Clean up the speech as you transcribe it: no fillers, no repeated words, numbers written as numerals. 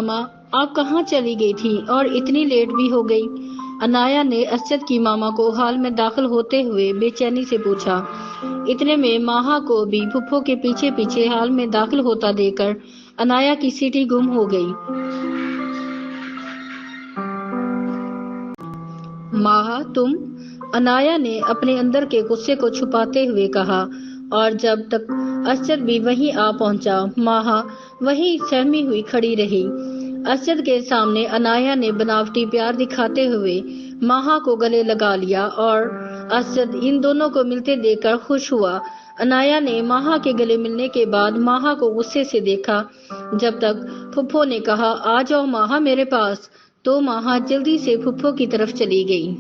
मामा, आप कहाँ चली गई थी और इतनी लेट भी हो गई? अनाया ने असद की मामा को हॉल में दाखिल होते हुए बेचैनी से पूछा। इतने में माहा को भी फुफ्फो के पीछे पीछे हॉल में दाखिल होता देखकर अनाया की सीटी गुम हो गई। माहा, तुम? अनाया ने अपने अंदर के गुस्से को छुपाते हुए कहा, और जब तक असद भी वहीं आ पहुंचा, माहा वहीं सहमी हुई खड़ी रही। असद के सामने अनाया ने बनावटी प्यार दिखाते हुए माहा को गले लगा लिया और असद इन दोनों को मिलते देखकर खुश हुआ। अनाया ने माहा के गले मिलने के बाद माहा को गुस्से से देखा। जब तक फुफ्फो ने कहा, आ जाओ माहा मेरे पास, तो माहा जल्दी से फुफ्फो की तरफ चली गई।